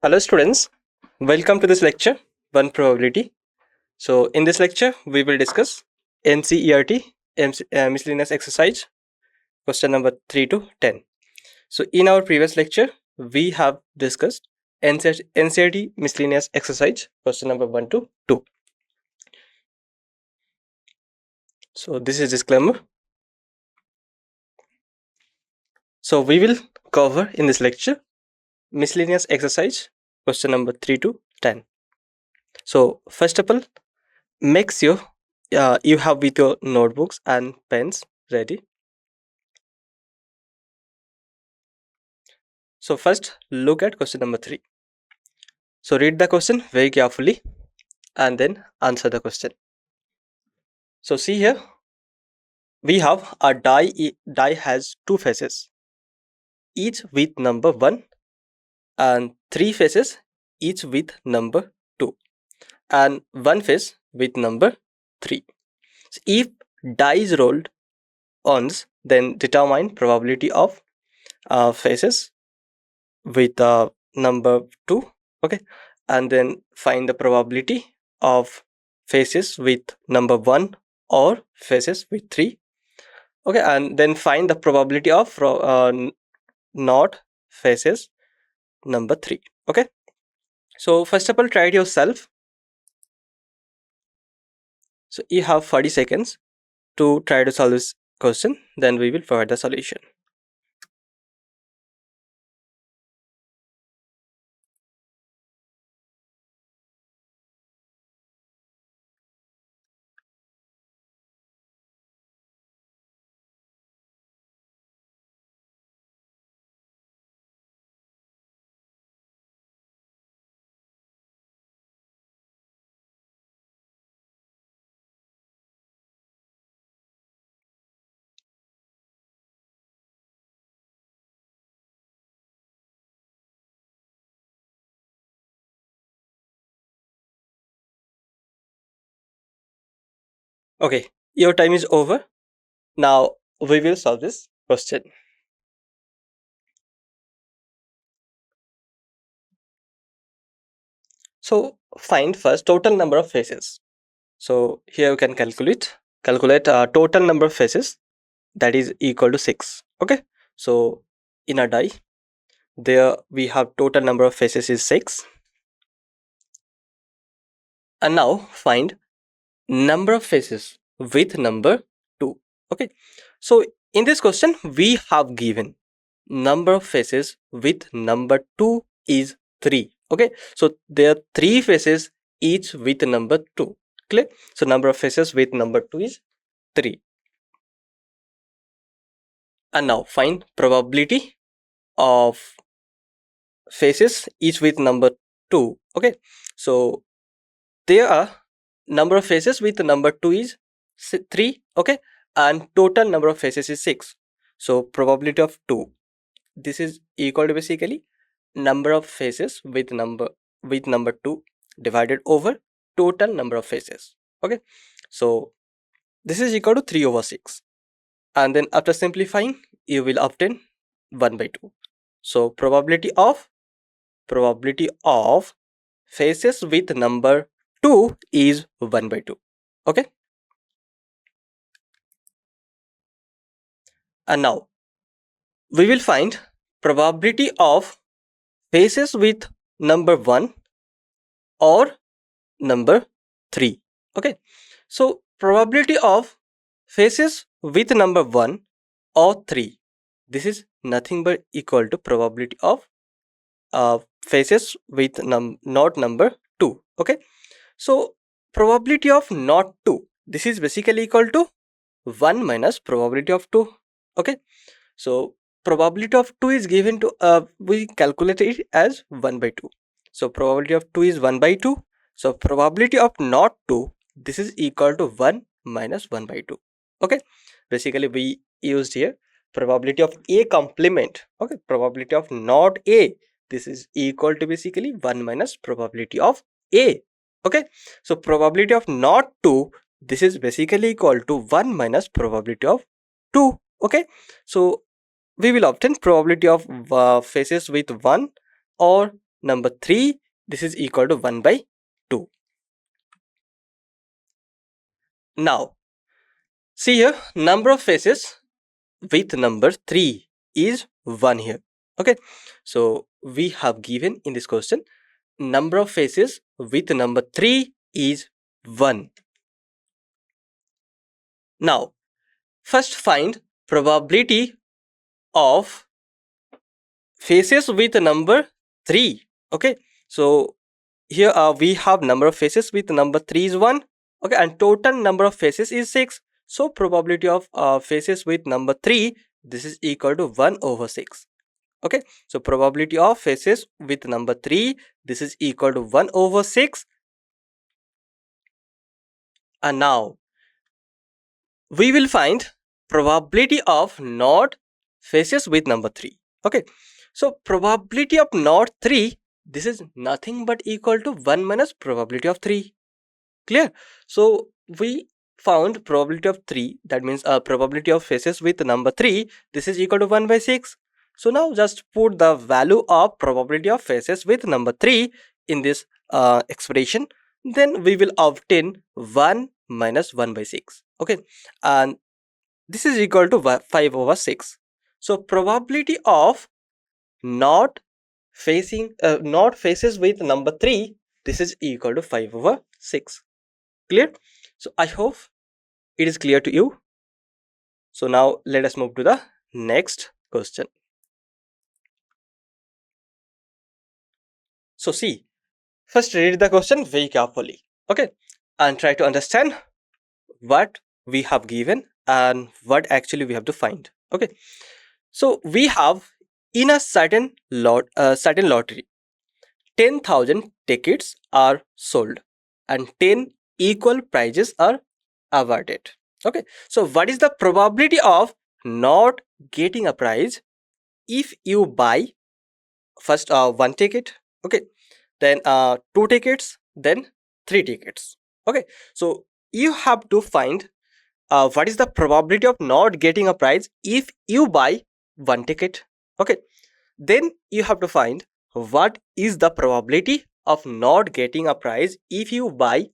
Hello students, welcome to this lecture, One Probability. So in this lecture, we will discuss NCERT, Miscellaneous Exercise, question number 3 to 10. So in our previous lecture, we have discussed NCERT Miscellaneous Exercise, question number 1 to 2. So this is disclaimer. So we will cover in this lecture Miscellaneous Exercise, question number 3 to 10. So first of all, make sure you have with your notebooks and pens ready. So first look at question number 3. So read the question very carefully and then answer the question. So see here, we have a die has two faces, each with number 1, and 3 faces, each with number 2, and 1 face with number 3. So if die is rolled once, then determine probability of faces with number 2, okay, and then find the probability of faces with number 1 or faces with 3, okay, and then find the probability of not faces number 3, okay. So first of all, try it yourself. So you have 40 seconds to try to solve this question, then we will provide the solution. Okay, your time is over. Now we will solve this question. So find first total number of faces. So here you can calculate total number of faces, that is equal to 6, okay. So in a die, there we have total number of faces is 6, and now find number of faces with number 2, okay. So in this question we have given number of faces with number 2 is 3, okay. So there are 3 faces each with number 2, clear. So number of faces with number 2 is 3, and now find probability of faces each with number 2, okay. So there are number of faces with number 2 is 3, okay, and total number of faces is 6. So probability of 2, this is equal to basically number of faces with number 2 divided over total number of faces, okay. So this is equal to 3/6, and then after simplifying you will obtain 1/2. So probability of faces with number 2 is 1/2, okay. And now we will find probability of faces with number 1 or number 3, okay. So probability of faces with number 1 or 3, this is nothing but equal to probability of faces with not number 2, okay. So probability of not 2, this is basically equal to 1 minus probability of 2, okay. So probability of 2 is given to we calculate it as 1/2. So probability of 2 is 1/2. So probability of not 2, this is equal to 1 minus 1/2, okay. Basically we used here probability of A complement, okay. Probability of not A, this is equal to basically 1 minus probability of A, okay. So probability of not 2, this is basically equal to 1 minus probability of 2, okay. So we will obtain probability of faces with 1 or number 3, this is equal to 1 by 2. Now, see here, number of faces with number 3 is 1 here. Okay, so we have given in this question number of faces with number 3 is 1. Now, first find probability of faces with number 3. Okay, so here we have number of faces with number 3 is 1. Okay, and total number of faces is 6. So probability of faces with number 3, this is equal to 1 over 6. Okay, so probability of faces with number 3, this is equal to 1 over 6. And now we will find probability of not faces with number 3. Okay, so probability of not 3, this is nothing but equal to 1 minus probability of 3. Clear? So we found probability of 3, that means probability of faces with number 3, this is equal to 1 by 6. So now just put the value of probability of faces with number 3 in this expression, then we will obtain 1 minus 1 by 6. Okay, and this is equal to 5 over 6. So probability of not faces with number 3, this is equal to 5 over 6. Clear? So I hope it is clear to you. So now let us move to the next question. So see, first read the question very carefully, okay, and try to understand what we have given and what actually we have to find. Okay, so we have in a certain lottery, 10,000 tickets are sold and 10 equal prizes are awarded. Okay, so what is the probability of not getting a prize if you buy first 1 ticket, okay, then 2 tickets, then 3 tickets? Okay, so you have to find what is the probability of not getting a prize if you buy 1 ticket. Okay, then you have to find what is the probability of not getting a prize if you buy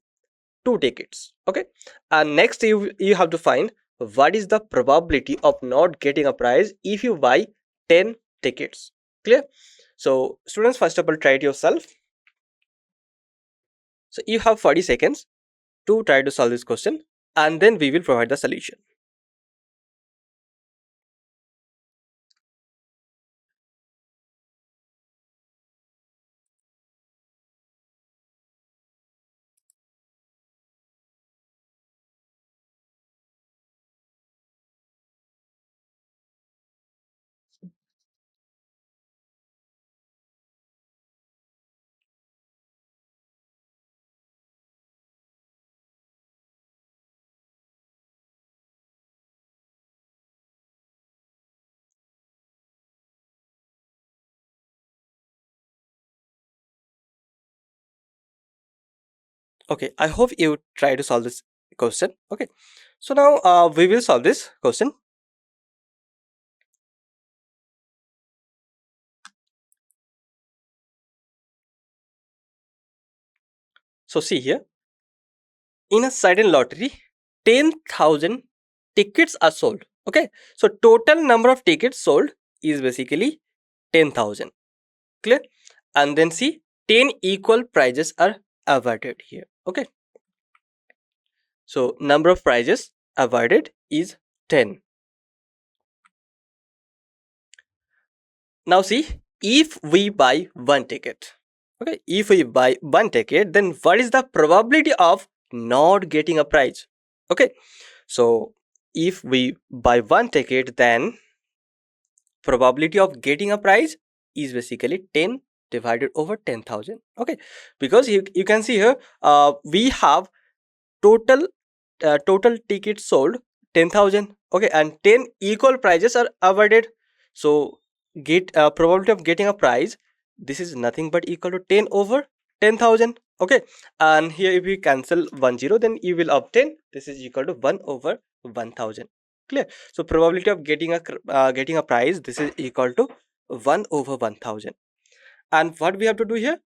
2 tickets. Okay, and next you have to find what is the probability of not getting a prize if you buy 10 tickets. Clear? So students, first of all, try it yourself. So you have 40 seconds to try to solve this question, and then we will provide the solution. Okay, I hope you try to solve this question. Okay, so now we will solve this question. So see here, in a certain lottery, 10,000 tickets are sold. Okay, so total number of tickets sold is basically 10,000. Clear? And then see, 10 equal prizes are awarded here. Okay, so number of prizes awarded is 10. Now see, if we buy 1 ticket, okay, if we buy 1 ticket, then what is the probability of not getting a prize? Okay, so if we buy 1 ticket, then probability of getting a prize is basically 10 divided over 10,000. Okay, because you can see here we have total tickets sold 10,000. Okay, and 10 equal prizes are awarded. So get probability of getting a prize, this is nothing but equal to 10 over 10,000. Okay, and here if we cancel 10, then you will obtain this is equal to 1 over 1,000. Clear? So probability of getting a prize, this is equal to 1 over 1,000. And what we have to do here?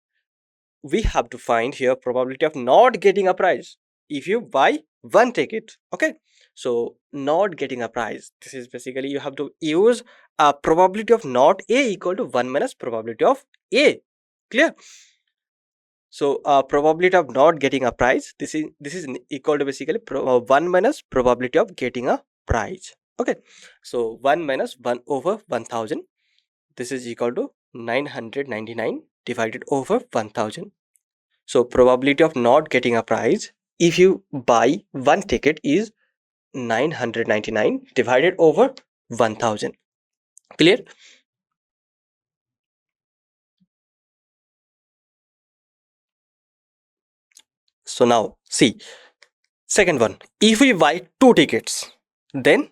We have to find here probability of not getting a prize if you buy one ticket. Okay, so not getting a prize, this is basically you have to use a probability of not A equal to 1 minus probability of A. Clear? So probability of not getting a prize, this is equal to basically 1 minus probability of getting a prize. Okay, so 1 minus 1 over 1000, this is equal to 999 divided over 1000. So probability of not getting a prize if you buy one ticket is 999 divided over 1000. Clear? So now see, second one, if we buy two tickets, then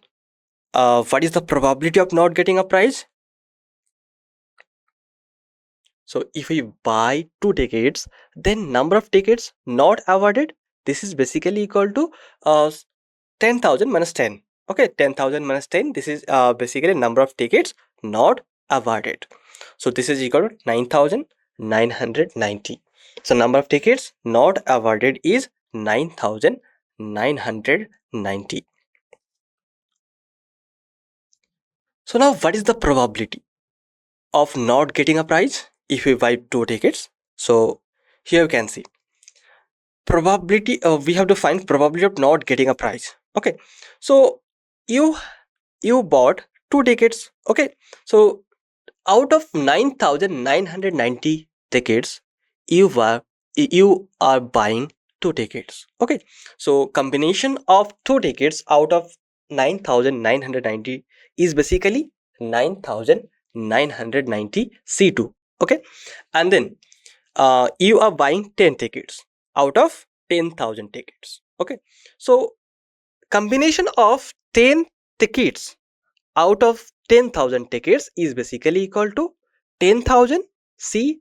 what is the probability of not getting a prize? So if we buy two tickets, then number of tickets not awarded, this is basically equal to 10,000 minus 10. Okay, 10,000 minus 10, this is basically number of tickets not awarded. So this is equal to 9,990. So number of tickets not awarded is 9,990. So now what is the probability of not getting a prize if we buy two tickets? So here you can see probability, we have to find probability of not getting a prize. Okay, so you bought two tickets. Okay, so out of 9,990 tickets, you are buying two tickets. Okay, so combination of two tickets out of 9,990 is basically 9,990 C2. Okay, and then you are buying 10 tickets out of 10,000 tickets. Okay, so combination of 10 tickets out of 10,000 tickets is basically equal to 10,000 C.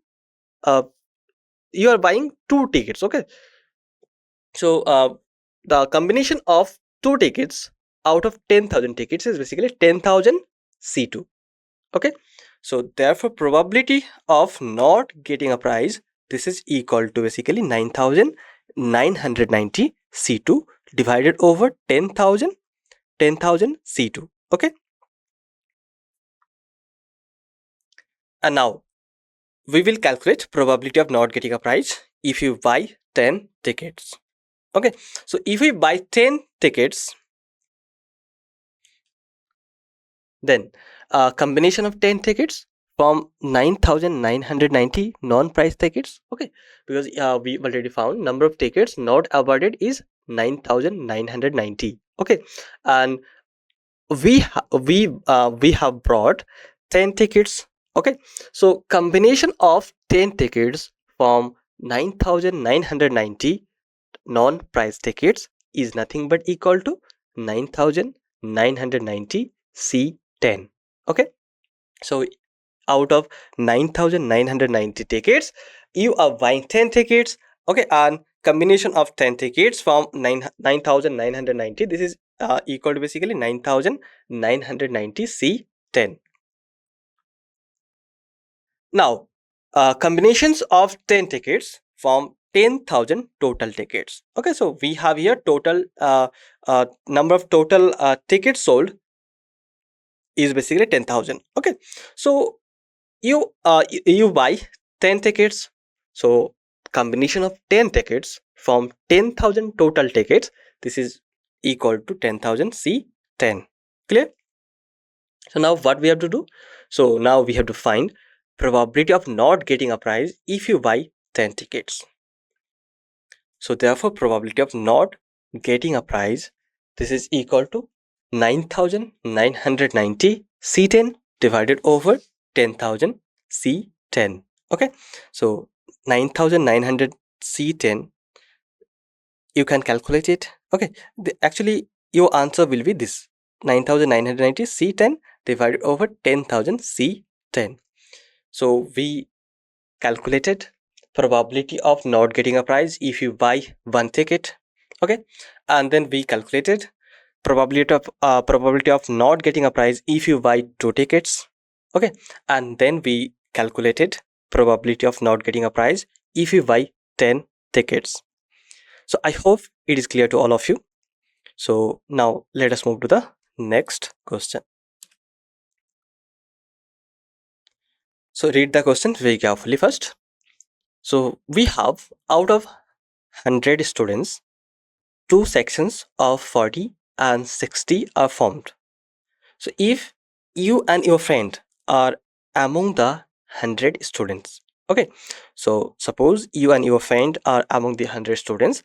You are buying two tickets. Okay, so the combination of two tickets out of 10,000 tickets is basically 10,000 C2. Okay, so therefore probability of not getting a prize, this is equal to basically 9,990 C2 divided over 10,000 C2. Okay, and now we will calculate probability of not getting a prize if you buy 10 tickets. Okay, so if we buy 10 tickets, then a combination of 10 tickets from 9,990 non-price tickets. Okay, because we already found number of tickets not awarded is 9,990. Okay, and we have brought 10 tickets. Okay, so combination of 10 tickets from 9,990 non-price tickets is nothing but equal to 9,990 C10. Okay, so out of 9,990 tickets, you are buying 10 tickets. Okay, and combination of 10 tickets from 9,990, this is equal to basically 9,990 C10. Now combinations of 10 tickets from 10,000 total tickets. Okay, so we have here total number of total tickets sold is basically 10,000. Okay, so you buy 10 tickets, so combination of 10 tickets from 10,000 total tickets, this is equal to 10,000 C10. Clear? So now what we have to do? So now we have to find probability of not getting a prize if you buy 10 tickets. So therefore probability of not getting a prize, this is equal to 9,990 C10 divided over 10,000 C10. Okay, so 9,900 C10, you can calculate it. Okay, actually your answer will be this 9,990 C10 divided over 10,000 C10. So we calculated probability of not getting a prize if you buy one ticket. Okay, and then we calculated probability of not getting a prize if you buy two tickets. Okay, and then we calculated probability of not getting a prize if you buy 10 tickets. So I hope it is clear to all of you. So now let us move to the next question. So read the question very carefully first. So we have, out of 100 students, 2 sections of 40 and 60 are formed. So if you and your friend are among the 100 students, okay, so suppose you and your friend are among the 100 students,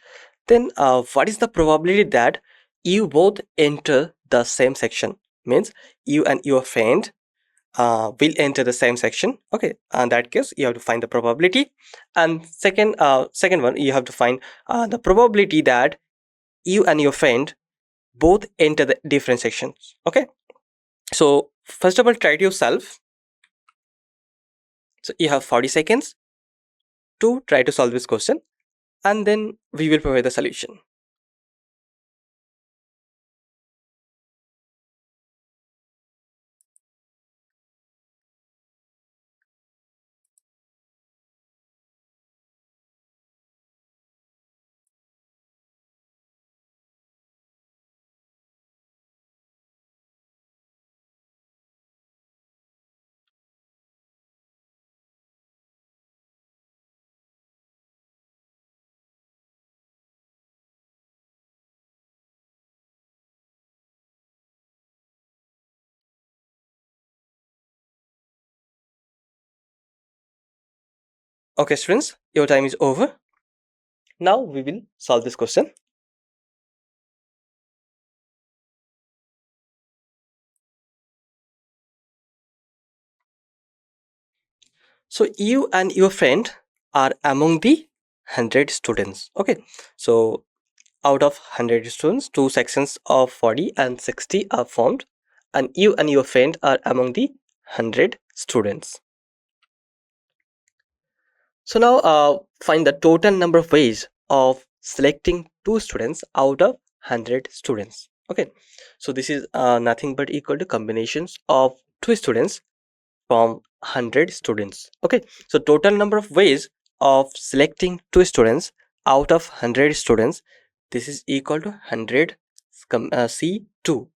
then what is the probability that you both enter the same section? Means you and your friend will enter the same section. Okay, in that case you have to find the probability. And second one, you have to find the probability that you and your friend both enter the different sections. Okay, so first of all, try it yourself. So you have 40 seconds to try to solve this question, and then we will provide the solution. Okay students, your time is over. Now we will solve this question. So you and your friend are among the 100 students. Okay, so out of 100 students, 2 sections of 40 and 60 are formed, and you and your friend are among the 100 students. So now find the total number of ways of selecting 2 students out of 100 students. Okay, so this is nothing but equal to combinations of 2 students from 100 students. Okay, so total number of ways of selecting 2 students out of 100 students, this is equal to 100 C2.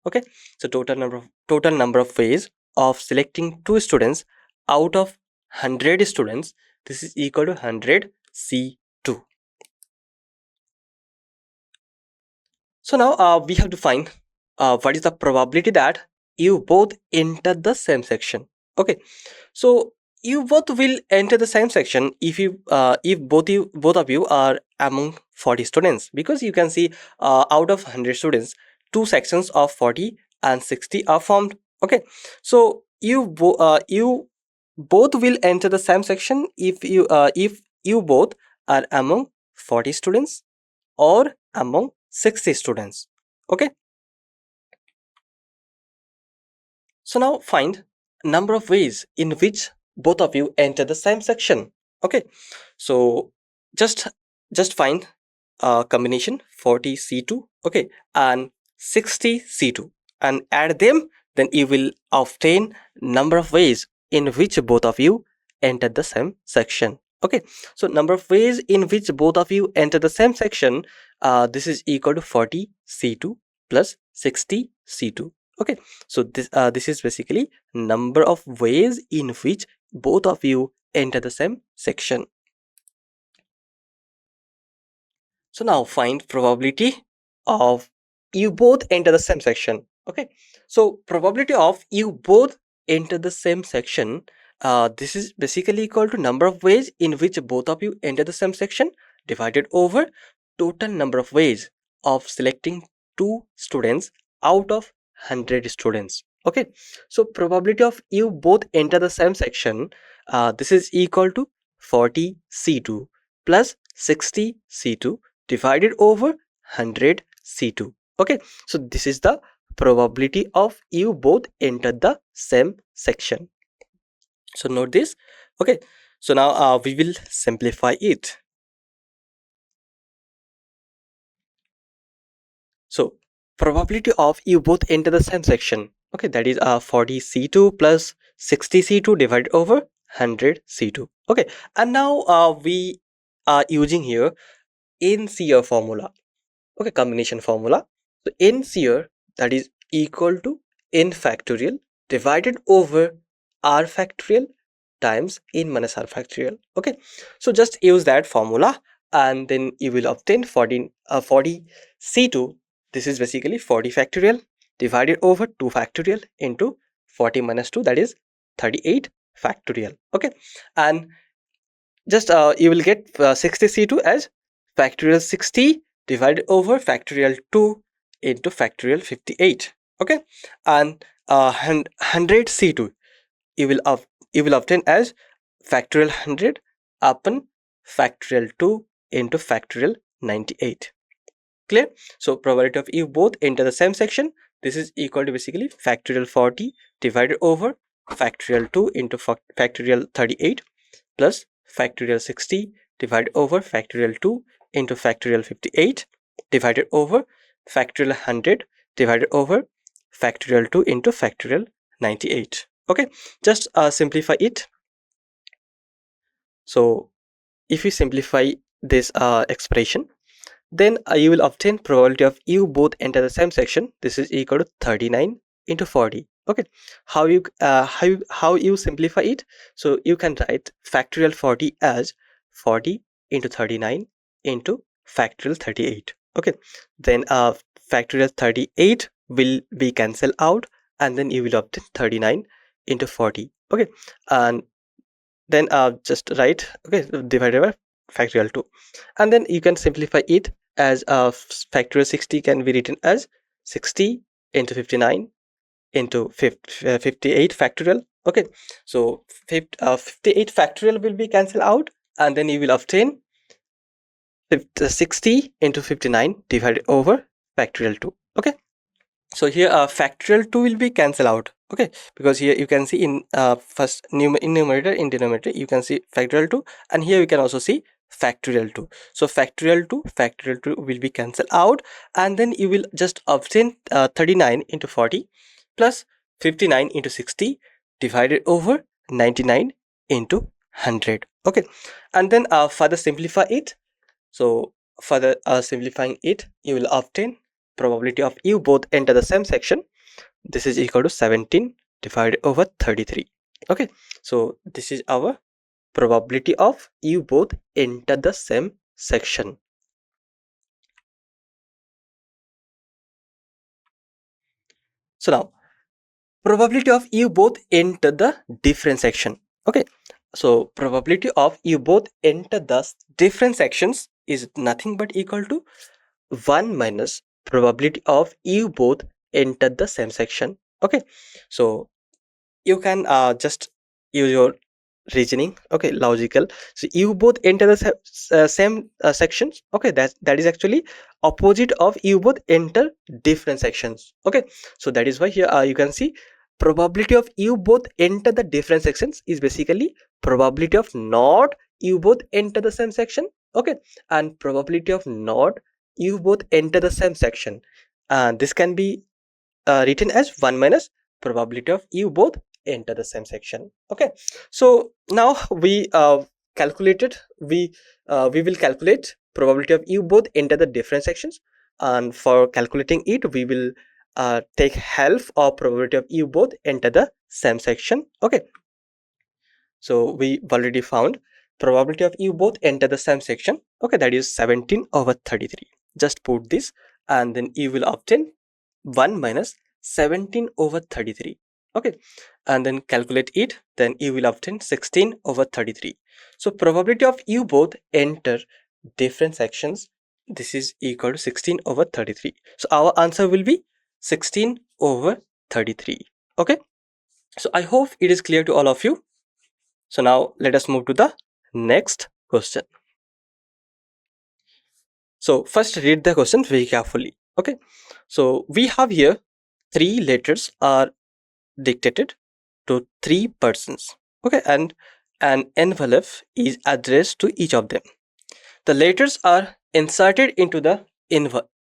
Okay, so total number of ways of selecting 2 students out of 100 students, this is equal to 100 C2. So now we have to find what is the probability that you both enter the same section. Okay, so you both will enter the same section if both of you are among 40 students, because you can see out of 100 students, 2 sections of 40 and 60 are formed. Okay, so you both will enter the same section if you both are among 40 students or among 60 students. Okay, so now find number of ways in which both of you enter the same section. Okay, so just find a combination 40 C2, okay, and 60 C2 and add them, then you will obtain number of ways in which both of you enter the same section. Okay, so number of ways in which both of you enter the same section, this is equal to 40 C2 plus 60 C2. Okay, so this is basically number of ways in which both of you enter the same section. So now find probability of you both enter the same section. Okay, so probability of you both enter the same section, this is basically equal to number of ways in which both of you enter the same section divided over total number of ways of selecting 2 students out of 100 students. Okay, so probability of you both enter the same section, this is equal to 40 C2 plus 60 C2 divided over 100 C2. Okay, so this is the probability of you both enter the same section. So note this. Okay, so now we will simplify it. So probability of you both enter the same section, okay, that is 40 C2 plus 60 C2 divided over 100 C2. Okay, and now we are using here NCR formula. Okay, combination formula. So NCR, that is equal to n factorial divided over r factorial times n minus r factorial. Okay, so just use that formula and then you will obtain 40 C2. This is basically 40 factorial divided over 2 factorial into 40 minus 2, that is 38 factorial. Okay, and just you will get 60 C2 as factorial 60 divided over factorial 2 into factorial 58. Okay, and 100 C2 you will obtain as factorial 100 upon factorial 2 into factorial 98. Clear? So probability of if both enter the same section, this is equal to basically factorial 40 divided over factorial 2 into factorial 38 plus factorial 60 divided over factorial 2 into factorial 58 divided over factorial 100 divided over factorial 2 into factorial 98. Okay, just simplify it. So if you simplify this expression, then you will obtain probability of you both enter the same section. This is equal to 39 into 40. Okay, how you simplify it? So you can write factorial 40 as 40 into 39 into factorial 38. Okay, then factorial 38 will be cancelled out, and then you will obtain 39 into 40. Okay, and then just write, okay, divided by factorial 2, and then you can simplify it as factorial 60 can be written as 60 into 59 into 58 factorial. Okay, so 58 factorial will be cancelled out, and then you will obtain 60 into 59 divided over factorial 2. Okay, so here factorial 2 will be cancelled out. Okay, because here you can see in first in numerator, in denominator you can see factorial 2, and here you can also see factorial 2. So factorial 2 will be cancelled out, and then you will just obtain 39 into 40 plus 59 into 60 divided over 99 into 100. Okay, and then further simplify it. So further simplifying it, you will obtain probability of you both enter the same section. This is equal to 17 divided over 33. Okay, so this is our probability of you both enter the same section. So now probability of you both enter the different section. Okay, so probability of you both enter the different sections is nothing but equal to 1 minus probability of you both enter the same section. Okay, so you can just use your reasoning, okay, logical. So you both enter the same sections. Okay, that is actually opposite of you both enter different sections. Okay, so that is why here you can see probability of you both enter the different sections is basically probability of not you both enter the same section. Okay, and probability of not you both enter the same section, and this can be written as 1 minus probability of you both enter the same section. Okay, so now we calculated we will calculate probability of you both enter the different sections, and for calculating it we will take help of probability of you both enter the same section. Okay, so we already found probability of you both enter the same section. Okay, that is 17 over 33. Just put this, and then you will obtain 1 minus 17 over 33. Okay, and then calculate it, then you will obtain 16 over 33. So probability of you both enter different sections, this is equal to 16 over 33. So our answer will be 16 over 33. Okay, so I hope it is clear to all of you. So now let us move to the next question. So first read the question very carefully. Okay, so we have here 3 letters are dictated to 3 persons. Okay, and an envelope is addressed to each of them. The letters are inserted into the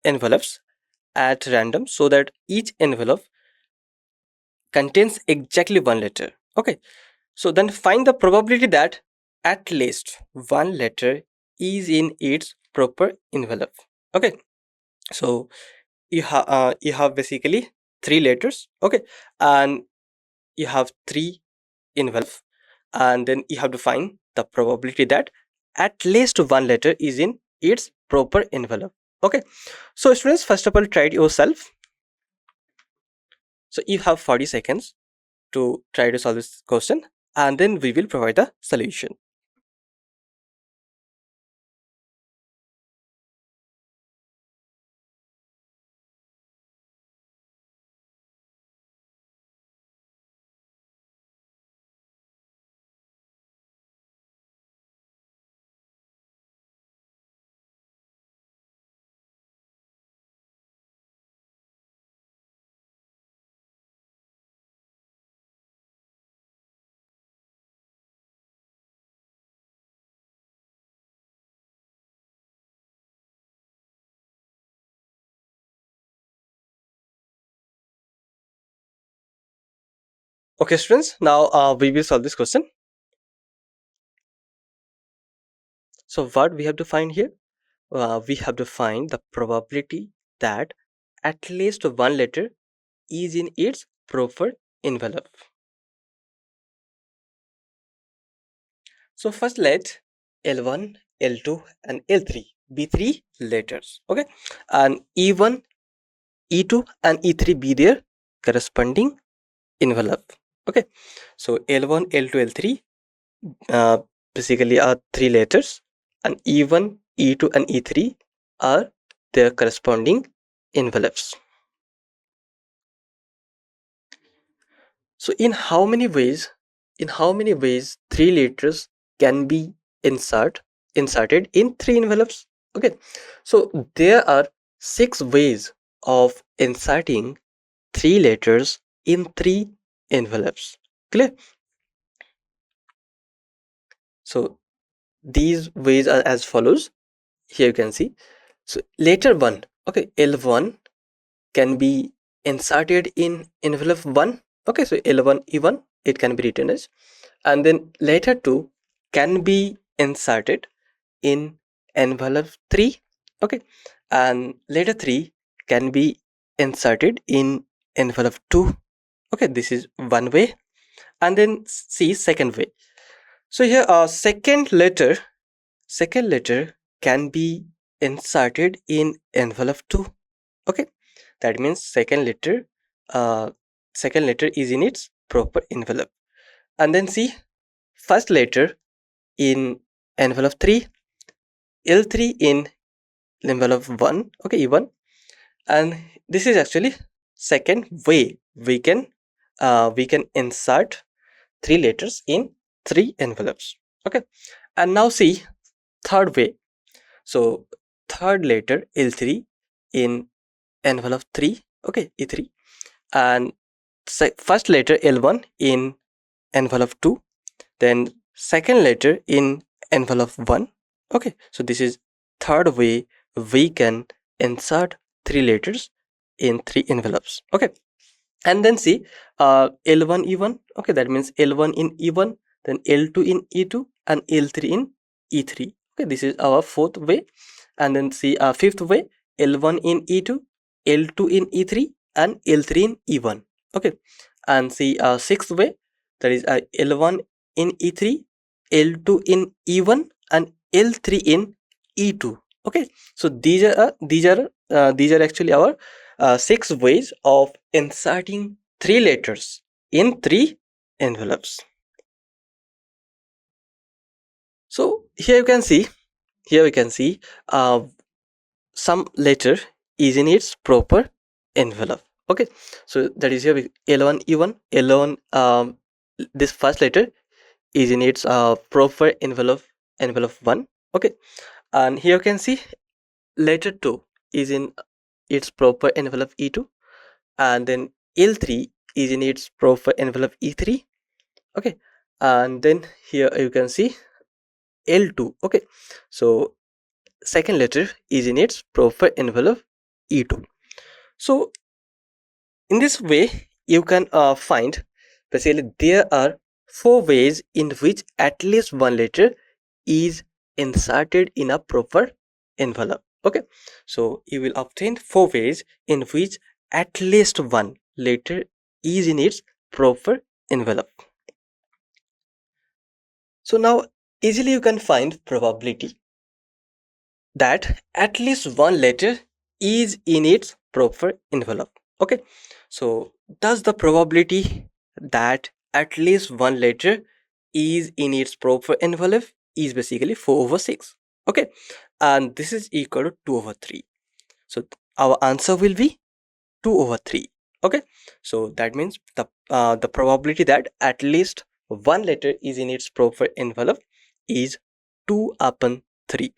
envelopes at random so that each envelope contains exactly one letter. Okay, So then find the probability that at least one letter is in its proper envelope. Okay, so you have basically three letters. Okay, and you have three envelopes, and then you have to find the probability that at least one letter is in its proper envelope. Okay, so students, first of all, try it yourself. So you have 40 seconds to try to solve this question, and then we will provide the solution. Okay, students, now we will solve this question. So what we have to find here? We have to find the probability that at least one letter is in its proper envelope. So first let L1, L2 and L3 be three letters. Okay, and E1, E2 and E3 be their corresponding envelope. Okay, so L1, L2, L3 uh, basically are three letters, and E1, E2 and E3 are their corresponding envelopes. So in how many ways three letters can be inserted in three envelopes? Okay, so there are 6 ways of inserting three letters in three envelopes. Clear? So these ways are as follows. Here you can see. So letter 1, okay, L1 can be inserted in envelope 1. Okay, so L1 E1 it can be written as, and then letter 2 can be inserted in envelope 3. Okay, and letter 3 can be inserted in envelope 2. Okay, this is one way. And then see second way. So here second letter can be inserted in envelope 2. Okay, that means uh second letter is in its proper envelope. And then see first letter in envelope 3, L3 in envelope 1. Okay, E1. And this is actually second way we can insert three letters in three envelopes. Okay, and now see third way. So third letter L3 in envelope 3. Okay, E3, and first letter L1 in envelope 2, then second letter in envelope 1. Okay, so this is third way we can insert three letters in three envelopes. Okay, and then see L1 E1. Okay, that means L1 in E1, then L2 in E2 and L3 in E3. Okay, this is our fourth way. And then see fifth way, L1 in E2, L2 in E3 and L3 in E1. Okay, and see sixth way, that is L1 in E3, L2 in E1 and L3 in E2. Okay, so these are actually our 6 ways of inserting three letters in three envelopes. So here we can see some letter is in its proper envelope. Okay, so that is here L1 E1, L1 this first letter is in its proper envelope 1. Okay, and here you can see letter 2 is in its proper envelope E2, and then L3 is in its proper envelope E3. Okay, and then here you can see L2. Okay, so second letter is in its proper envelope E2. So in this way you can find basically there are 4 ways in which at least one letter is inserted in a proper envelope. Okay, so you will obtain 4 ways in which at least one letter is in its proper envelope. So now easily you can find probability that at least one letter is in its proper envelope. Okay, so thus the probability that at least one letter is in its proper envelope is basically 4/6. Okay, and this is equal to 2/3. So our answer will be 2/3. Okay, so that means the probability that at least one letter is in its proper envelope is 2/3.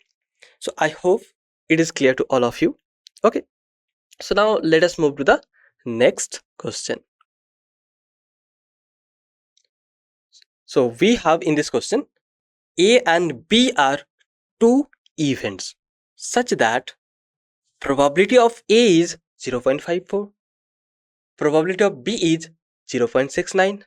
So I hope it is clear to all of you. Okay, so now let us move to the next question. So we have in this question, A and B are two events such that probability of A is 0.54, probability of B is 0.69,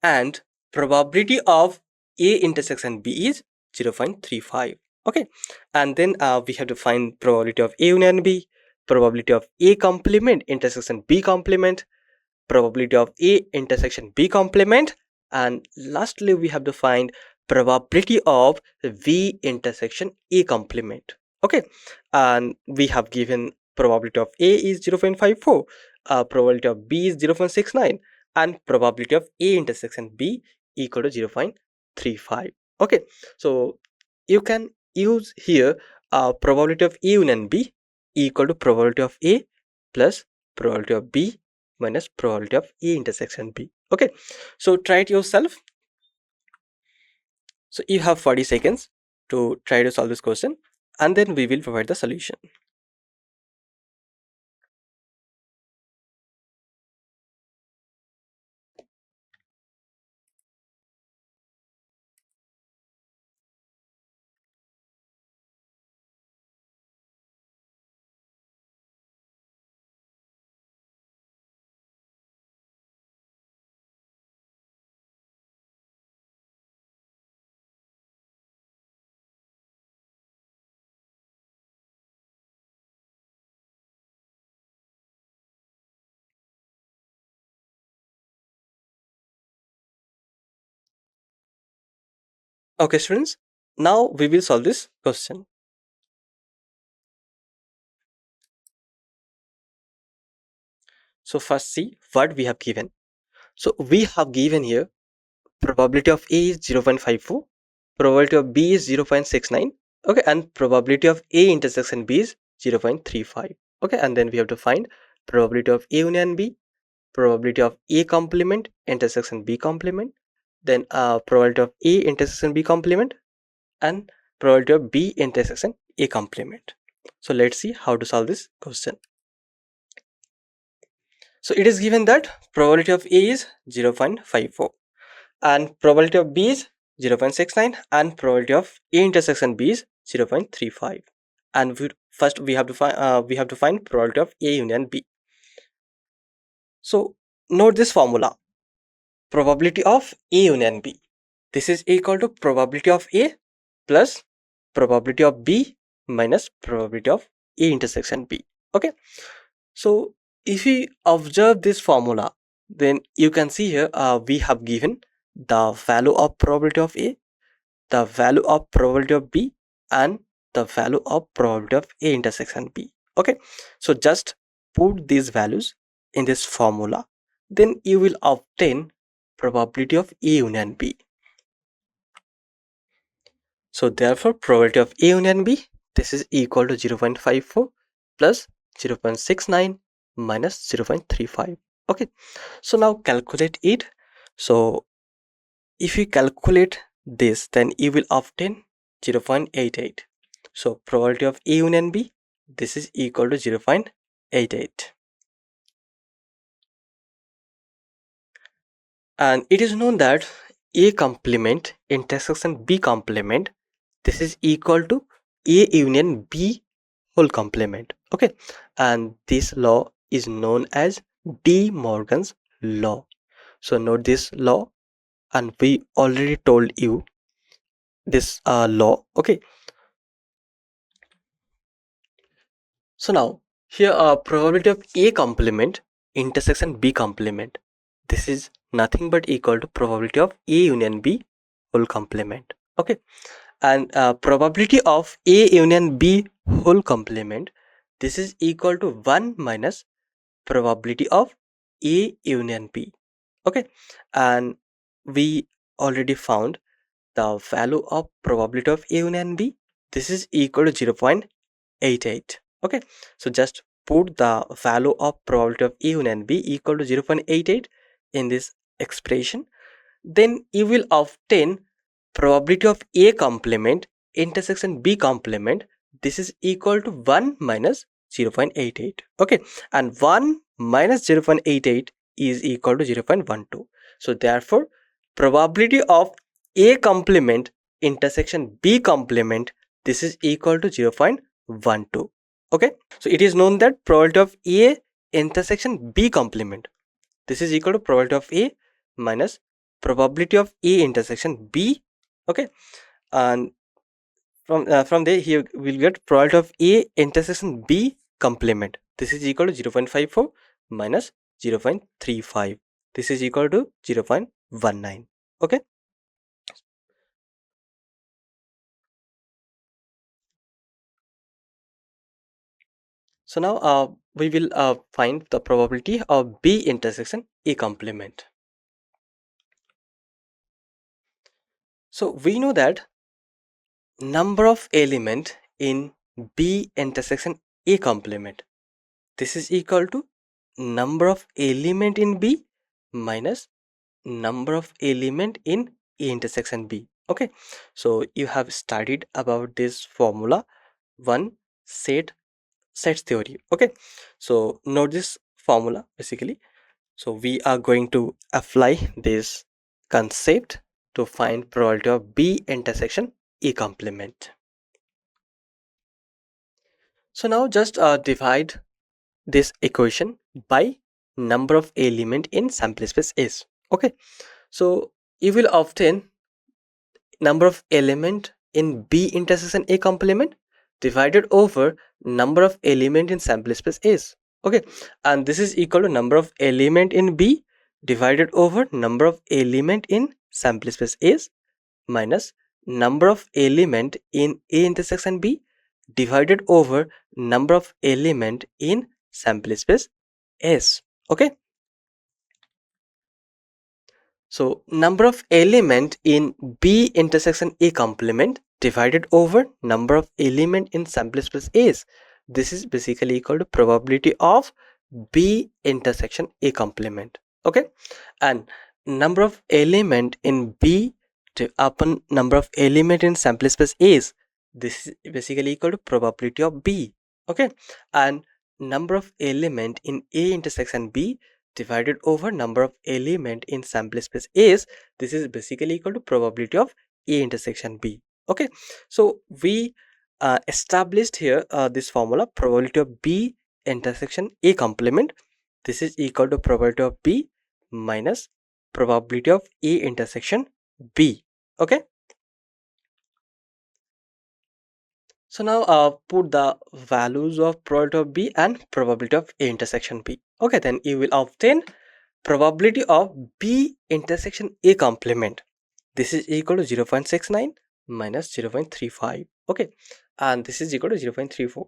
and probability of A intersection B is 0.35. Okay, and then we have to find probability of A union B, probability of A complement intersection B complement, probability of A intersection B complement, and lastly we have to find probability of V intersection A complement. Okay, and we have given probability of A is 0.54, probability of B is 0.69, and probability of A intersection B equal to 0.35. Okay, so you can use here probability of A union B equal to probability of A plus probability of B minus probability of A intersection B. Okay, so try it yourself. So you have 40 seconds to try to solve this question, and then we will provide the solution. Okay, students, now we will solve this question. So first see what we have given. So we have given here probability of A is 0.54, probability of B is 0.69, okay, and probability of A intersection B is 0.35. Okay, and then we have to find probability of A union B, probability of A complement intersection B complement, then probability of A intersection B complement, and probability of B intersection A complement. So let's see how to solve this question. So it is given that probability of A is 0.54 and probability of B is 0.69 and probability of A intersection B is 0.35. And first we have to find probability of A union B. So note this formula: probability of A union B. This is equal to probability of A plus probability of B minus probability of A intersection B. Okay, so if we observe this formula, then you can see here we have given the value of probability of A, the value of probability of B, and the value of probability of A intersection B. Okay, so just put these values in this formula, then you will obtain probability of A union B. So therefore probability of A union B, this is equal to 0.54 plus 0.69 minus 0.35. Okay, so now calculate it. So if you calculate this, then you will obtain 0.88. So probability of A union B, this is equal to 0.88. And it is known that A complement intersection B complement, this is equal to A union B whole complement. Okay, and this law is known as De Morgan's law. So note this law: and we already told you this law. Okay, so now here probability of A complement intersection B complement. This is nothing but equal to probability of A union B whole complement. Okay, and probability of A union B whole complement, this is equal to 1 minus probability of A union B. Okay, and we already found the value of probability of A union B. This is equal to 0.88. Okay, so just put the value of probability of A union B equal to 0.88 in this expression. Then you will obtain probability of A complement intersection B complement. This is equal to 1 minus 0.88. Okay, and 1 minus 0.88 is equal to 0.12. So therefore probability of A complement intersection B complement, this is equal to 0.12. Okay, so it is known that probability of A intersection B complement, this is equal to probability of A minus probability of A intersection B. Okay, and from there here we'll get probability of A intersection B complement. This is equal to 0.54 minus 0.35. This is equal to 0.19. Okay, so now we will find the probability of B intersection A complement. So we know that number of element in B intersection A complement, this is equal to number of element in B minus number of element in A intersection B. Okay, so you have studied about this formula one, sets theory. Okay, so note this formula basically. So we are going to apply this concept to find probability of B intersection A complement. So now just divide this equation by number of element in sample space S. Okay, so you will obtain number of element in B intersection A complement divided over number of element in sample space S. Okay, and this is equal to number of element in B divided over number of element in sample space S minus number of element in A intersection B divided over number of element in sample space S. Okay, so number of element in B intersection A complement divided over number of element in sample space S, this is basically equal to probability of B intersection A complement. Okay, and number of element in B upon number of element in sample space is, this is basically equal to probability of B. Okay, and number of element in A intersection B divided over number of element in sample space is, this is basically equal to probability of A intersection B. Okay, so we established here this formula probability of B intersection A complement, this is equal to probability of B minus probability of A intersection B. Okay, so now put the values of probability of B and probability of A intersection B. Okay, then you will obtain probability of B intersection A complement, this is equal to 0.69 minus 0.35. Okay, and this is equal to 0.34.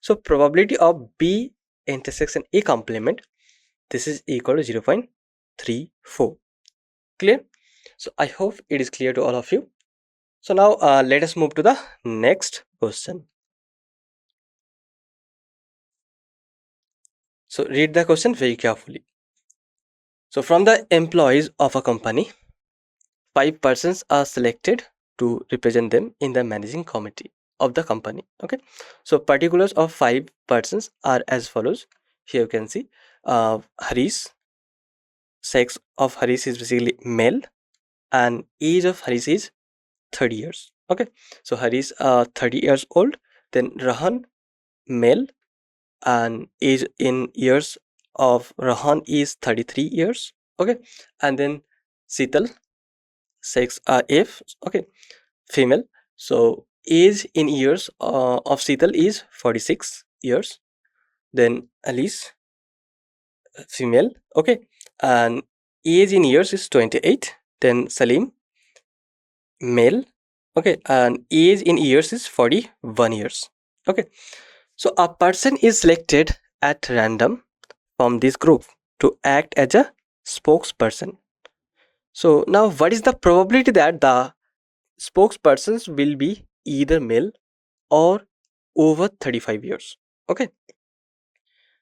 So probability of B intersection A complement, this is equal to 0.34. Clear? So I hope it is clear to all of you. So now let us move to the next question. So read the question very carefully. So from the employees of a company, 5 persons are selected to represent them in the managing committee of the company. Okay, so particulars of 5 persons are as follows. Here you can see Harish, sex of Harish is basically male, and age of Harish is 30 years. Okay, so Harish 30 years old. Then Rahan, male, and age in years of Rahan is 33 years. Okay, and then Sital, sex F, okay, female. So age in years of Sheetal is 46 years. Then Alice, female, okay, and age in years is 28. Then Salim, male, okay, and age in years is 41 years, okay. So a person is selected at random from this group to act as a spokesperson. So now what is the probability that the spokespersons will be either male or over 35 years? Okay,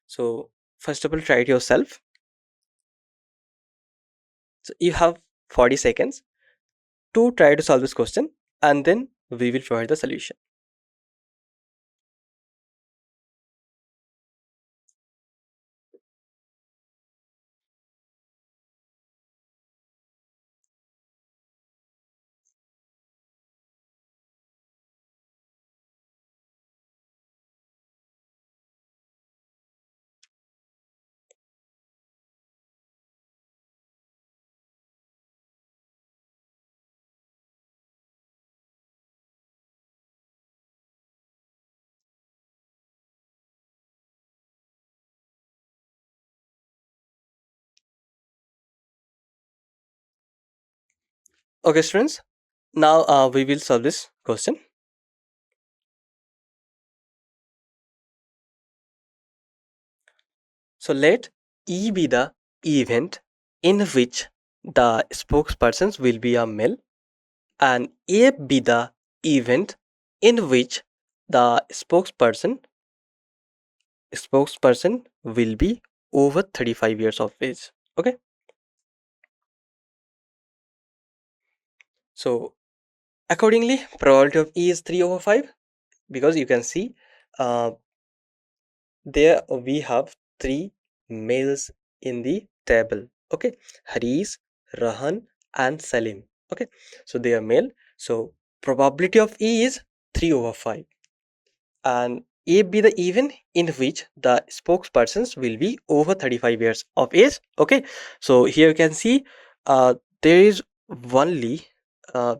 so first of all, try it yourself. So you have 40 seconds to try to solve this question, and then we will provide the solution. Okay, students, now we will solve this question. So let E be the event in which the spokespersons will be a male, and A be the event in which the spokesperson will be over 35 years of age. Okay, so accordingly, probability of E is 3 over 5, because you can see uh, there we have 3 males in the table. Okay, Haris, Rahan, and Salim. Okay, so they are male. So probability of E is 3 over 5, and A be the event in which the spokespersons will be over 35 years of age. Okay, so here you can see there is only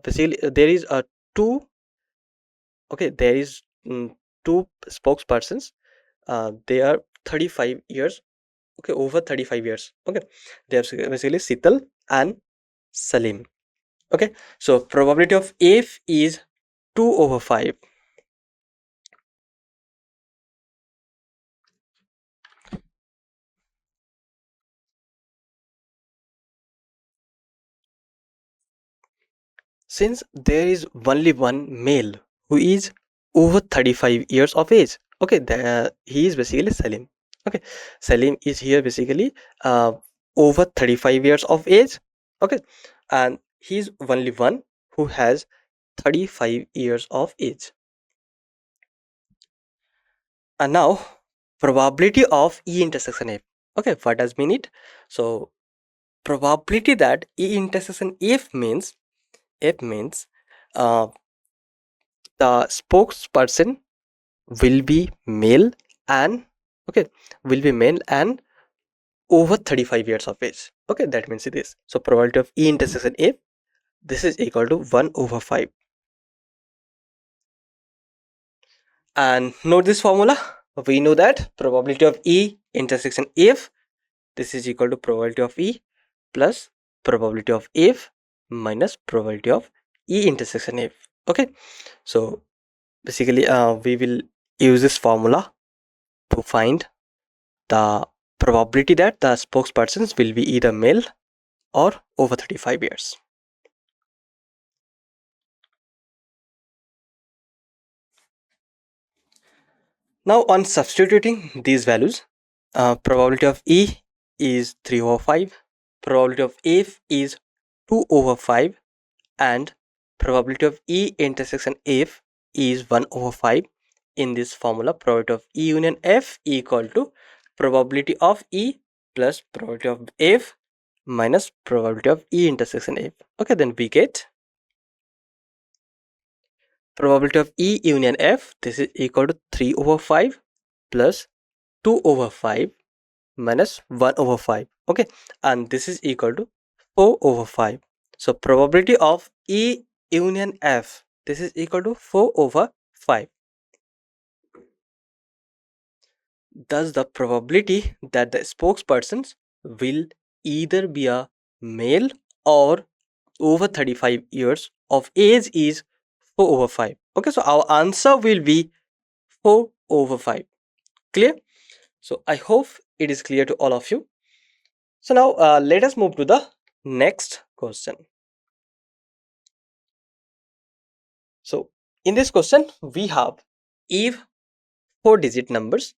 basically there is a two. Okay, there is two spokespersons. They are 35 years. Okay, over 35 years. Okay, they are basically Sital and Salim. Okay, so probability of F is 2 over 5. Since there is only one male who is over 35 years of age, okay, he is basically Salim. Okay, Salim is here basically uh, over 35 years of age. Okay, and he's only one who has 35 years of age. And now probability of E intersection F. Okay, what does mean it? So probability that E intersection F means uh, the spokesperson will be male and okay, will be male and over 35 years of age. Okay, that means it is. So probability of E intersection F, this is equal to 1 over 5. And note this formula. We know that probability of E intersection F, this is equal to probability of E plus probability of F minus probability of E intersection F. Okay, so basically we will use this formula to find the probability that the spokespersons will be either male or over 35 years. Now on substituting these values, probability of E is 3 over 5, probability of F is 2 over 5, and probability of E intersection F is 1 over 5. In this formula, probability of E union F equal to probability of E plus probability of F minus probability of E intersection F. Okay, then we get probability of E union F, this is equal to 3 over 5 plus 2 over 5 minus 1 over 5. Okay, and this is equal to 4 over 5. So probability of E union F, this is equal to 4 over 5. Thus the probability that the spokespersons will either be a male or over 35 years of age is 4 over 5. Okay, so our answer will be 4 over 5. Clear? So I hope it is clear to all of you. So now let us move to the next question. So in this question we have, if 4-digit numbers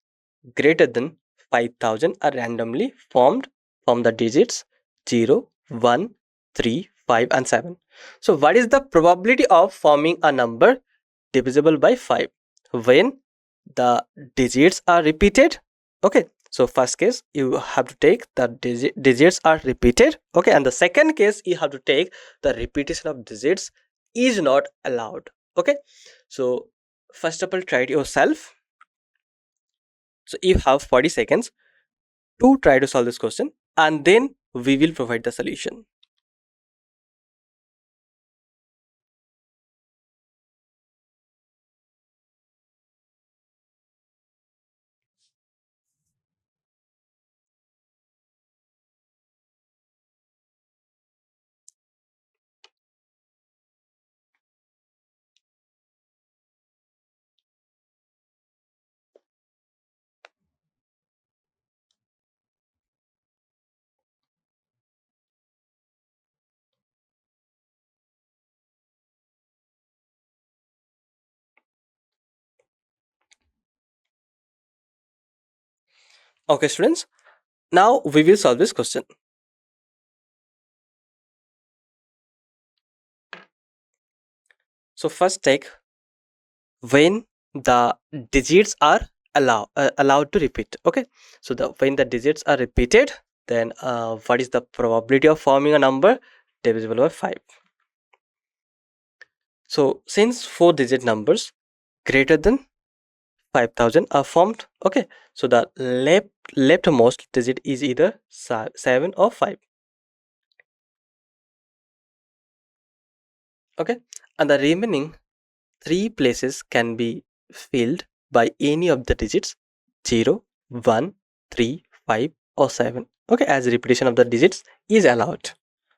greater than 5000 are randomly formed from the digits 0, 1, 3, 5 and 7. So what is the probability of forming a number divisible by 5 when the digits are repeated? Okay, so first case you have to take the digits are repeated. Okay, and the second case you have to take the repetition of digits is not allowed. Okay, so first of all try it yourself. So you have 40 seconds to try to solve this question, and then we will provide the solution. Okay, students, now we will solve this question. So first take when the digits are allowed to repeat. Okay, so when the digits are repeated, then what is the probability of forming a number divisible by 5? So since 4-digit numbers greater than 5000 are formed, okay, so the leftmost digit is either 7 or 5. Okay, and the remaining 3 places can be filled by any of the digits 0, 1, 3, 5 or 7. Okay, as repetition of the digits is allowed,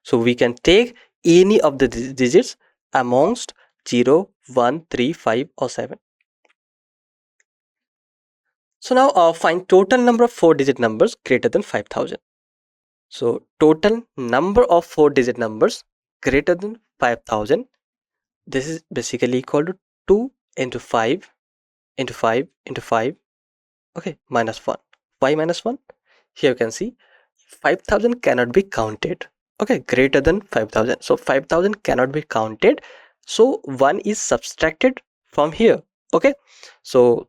so we can take any of the digits amongst 0, 1, 3, 5 or 7. So now find total number of 4-digit numbers greater than 5000. So total number of 4-digit numbers greater than 5000, this is basically equal to 2 into 5 into 5 into 5, okay, minus 1. Why minus 1? Here you can see 5000 cannot be counted. Okay, greater than 5000, so 5000 cannot be counted, so 1 is subtracted from here. Okay, so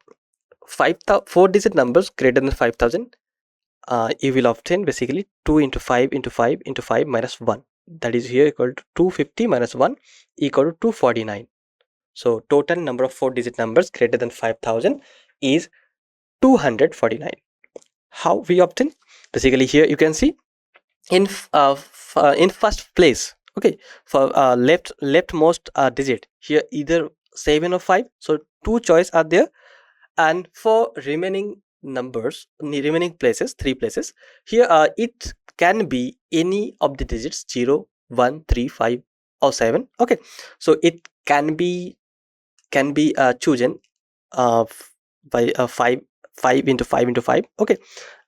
4-digit numbers greater than 5000, you will obtain basically 2 into 5 into 5 into 5 minus 1, that is here equal to 250 minus 1 equal to 249. So total number of 4-digit numbers greater than 5000 is 249. How we obtain? Basically here you can see in first place, okay, for leftmost digit here either 7 or 5, so two choice are there, and for remaining places, 3 places, here it can be any of the digits 0, 1, 3, 5 or 7. Okay, so it can be chosen by 5 into 5 into 5, okay,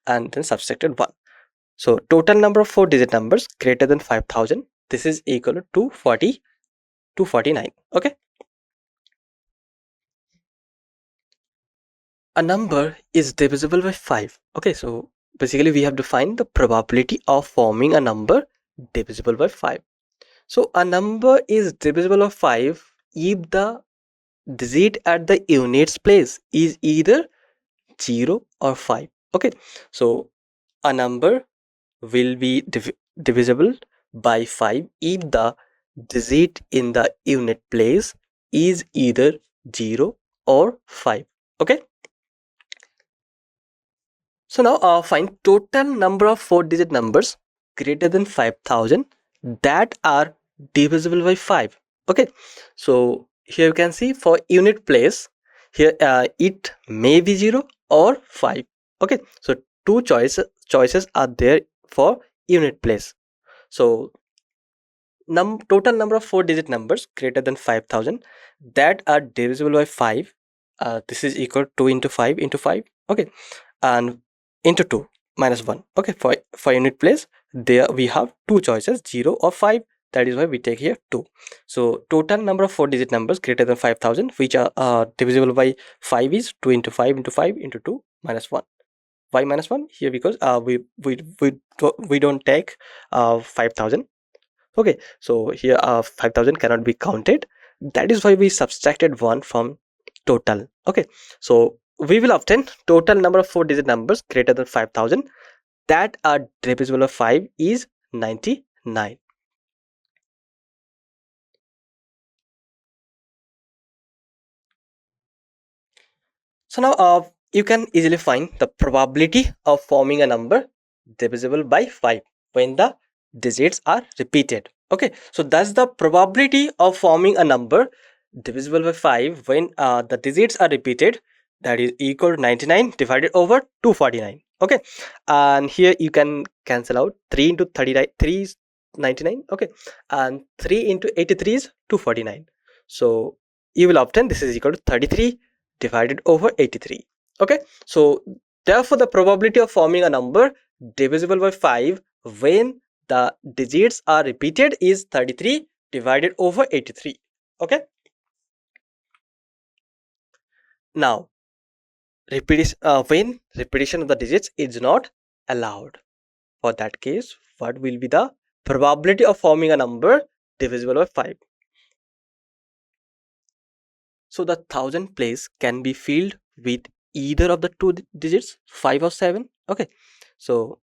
and then subtracted 1. So total number of 4-digit numbers greater than 5000, this is equal to 249. Okay, a number is divisible by 5. Okay, so basically we have to find the probability of forming a number divisible by 5. So a number is divisible by 5 if the digit at the units place is either 0 or 5. Okay, so a number will be divisible by 5 if the digit in the unit place is either 0 or 5. Okay, so now find total number of 4-digit numbers greater than 5000 that are divisible by 5. Okay, so here you can see for unit place, here it may be 0 or 5. Okay, so two choices are there for unit place. So total number of 4-digit numbers greater than 5000 that are divisible by 5, this is equal to 2 into 5 into 5. Okay, and into 2 minus 1. Okay, for unit place, there we have two choices, 0 or 5. That is why we take here 2. So total number of 4-digit numbers greater than 5000 which are divisible by 5 is 2 into 5 into 5 into 2 minus 1. Why minus 1 here? Because we don't take 5000. Okay, so here 5000 cannot be counted. That is why we subtracted 1 from total. Okay, so we will obtain total number of 4-digit numbers greater than 5000 that are divisible by 5 is 99. So now you can easily find the probability of forming a number divisible by 5 when the digits are repeated. Okay, so that's the probability of forming a number divisible by 5 when the digits are repeated. That is equal to 99 divided over 249. Okay, and here you can cancel out 3 into 39, 3 is 99. Okay, and 3 into 83 is 249. So you will obtain this is equal to 33 divided over 83. Okay, so therefore the probability of forming a number divisible by 5 when the digits are repeated is 33 divided over 83. Okay, now repetition when repetition of the digits is not allowed, for that case what will be the probability of forming a number divisible by 5? So the thousand place can be filled with either of the two digits 5 or 7. Okay, so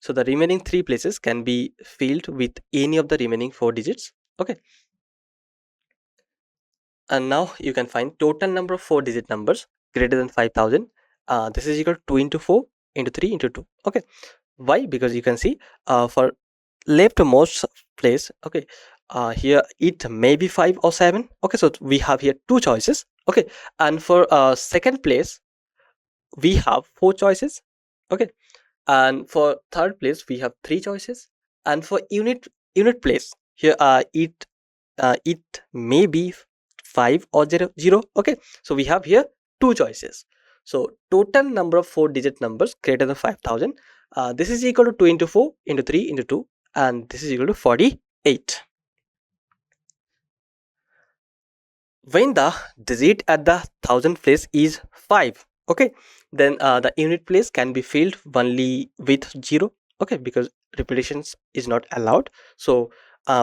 the remaining three places can be filled with any of the remaining four digits. Okay, and now you can find total number of 4-digit numbers greater than 5000. This is equal to 2 into 4 into 3 into 2. Okay, why? Because you can see for leftmost place, okay, here it may be 5 or 7. Okay, so we have here two choices. Okay, and for second place we have four choices. Okay, and for third place we have three choices, and for unit place here it may be 5 or 0. Okay, so we have here two choices. So total number of 4-digit numbers greater than 5000, this is equal to 2 into 4 into 3 into 2, and this is equal to 48. When the digit at the thousand place is 5, okay, then the unit place can be filled only with 0. Okay, because repetitions is not allowed. So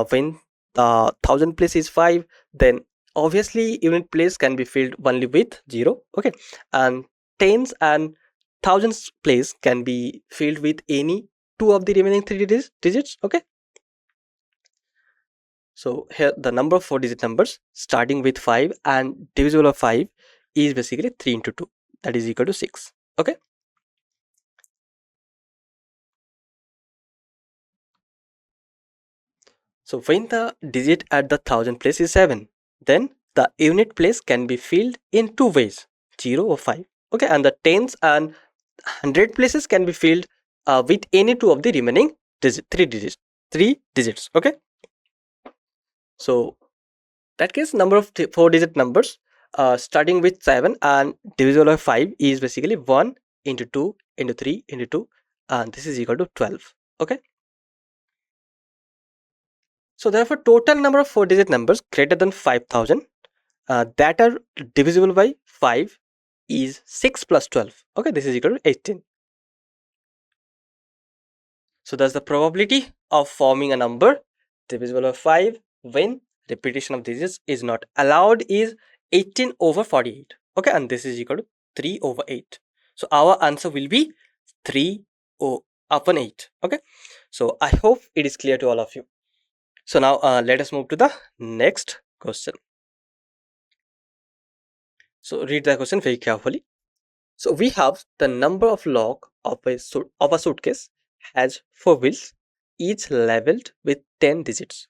when the thousand place is 5, then obviously unit place can be filled only with 0. Okay, and tens and thousands place can be filled with any two of the remaining three digits. Okay, so here the number of 4-digit numbers starting with 5 and divisible of 5 is basically 3 into 2, that is equal to 6. Okay, so when the digit at the thousand place is 7, then the unit place can be filled in two ways, 0 or 5. Okay, and the tens and hundred places can be filled with any two of the remaining three digits. Okay, so that case number of 4-digit numbers starting with 7 and divisible by 5 is basically 1 into 2 into 3 into 2, and this is equal to 12. Okay, so therefore total number of 4-digit numbers greater than 5000 that are divisible by 5 is 6 plus 12. Okay, this is equal to 18. So that's the probability of forming a number divisible by 5 when repetition of digits is not allowed is 18 over 48. Okay, and this is equal to 3 over 8. So our answer will be 3 upon 8. Okay, so I hope it is clear to all of you. So now let us move to the next question. So read the question very carefully. So we have the number of lock of a suitcase has 4 wheels each leveled with 10 digits,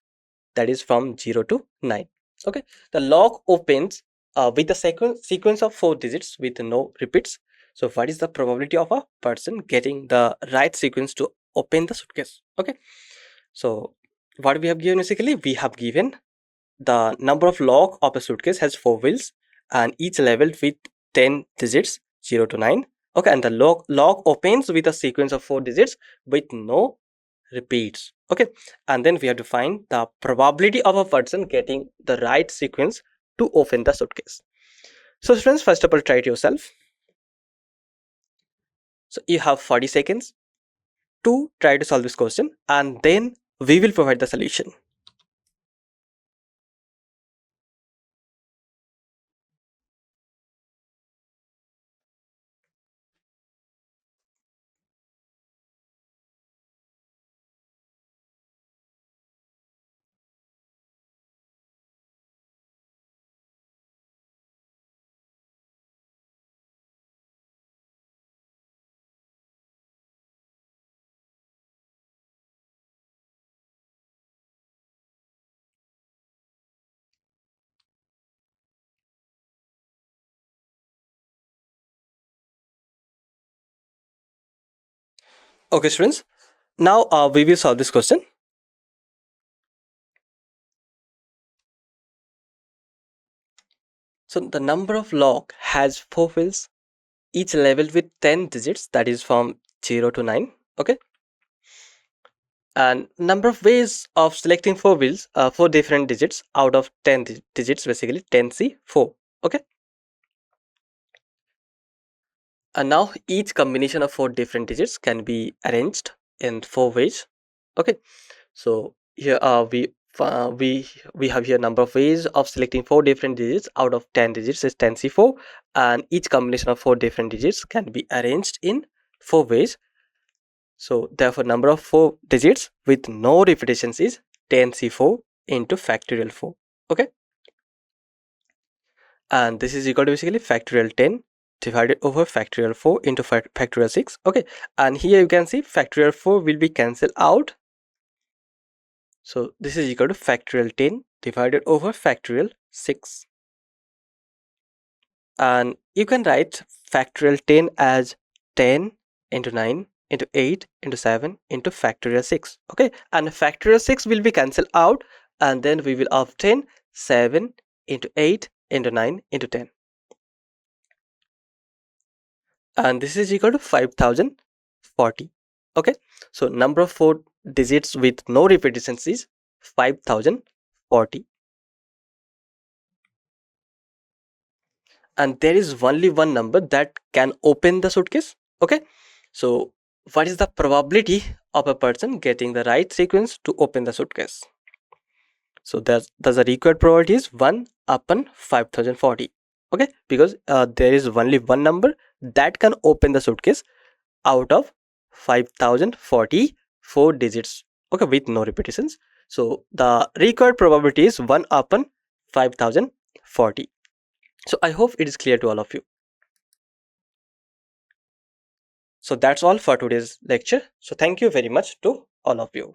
that is from 0 to 9. Okay, the lock opens with a sequence of 4 digits with no repeats. So what is the probability of a person getting the right sequence to open the suitcase? Okay, so what we have given, basically we have given the number of lock of a suitcase has 4 wheels and each leveled with 10 digits 0 to 9. Okay, and the lock opens with a sequence of 4 digits with no repeats. Okay, and then we have to find the probability of a person getting the right sequence to open the suitcase. So students, first of all, try it yourself. So you have 40 seconds to try to solve this question, and then we will provide the solution. Okay students, now we will solve this question. So the number of lock has 4 fields, each leveled with 10 digits, that is from 0 to 9. Okay, and number of ways of selecting 4 wheels, 4 different digits out of 10 digits, basically 10C4. Okay, and now each combination of 4 different digits can be arranged in 4 ways. Okay, so here we have here number of ways of selecting 4 different digits out of 10 digits is 10C4, and each combination of 4 different digits can be arranged in 4 ways. So therefore number of 4 digits with no repetitions is 10C4 into factorial 4. Okay, and this is equal to basically factorial 10 divided over factorial 4 into factorial 6. Okay, and here you can see factorial 4 will be cancelled out. So this is equal to factorial 10 divided over factorial 6. And you can write factorial 10 as 10 into 9 into 8 into 7 into factorial 6. Okay, and factorial 6 will be cancelled out, and then we will obtain 7 into 8 into 9 into 10. And this is equal to 5040. Okay, so number of 4 digits with no repetitions is 5040. And there is only one number that can open the suitcase. Okay, so what is the probability of a person getting the right sequence to open the suitcase? So there's the required probability is 1 upon 5040. Okay, because there is only one number that can open the suitcase out of 5044 digits. Okay, with no repetitions. So the required probability is 1 upon 5040. So I hope it is clear to all of you. So that's all for today's lecture. So thank you very much to all of you.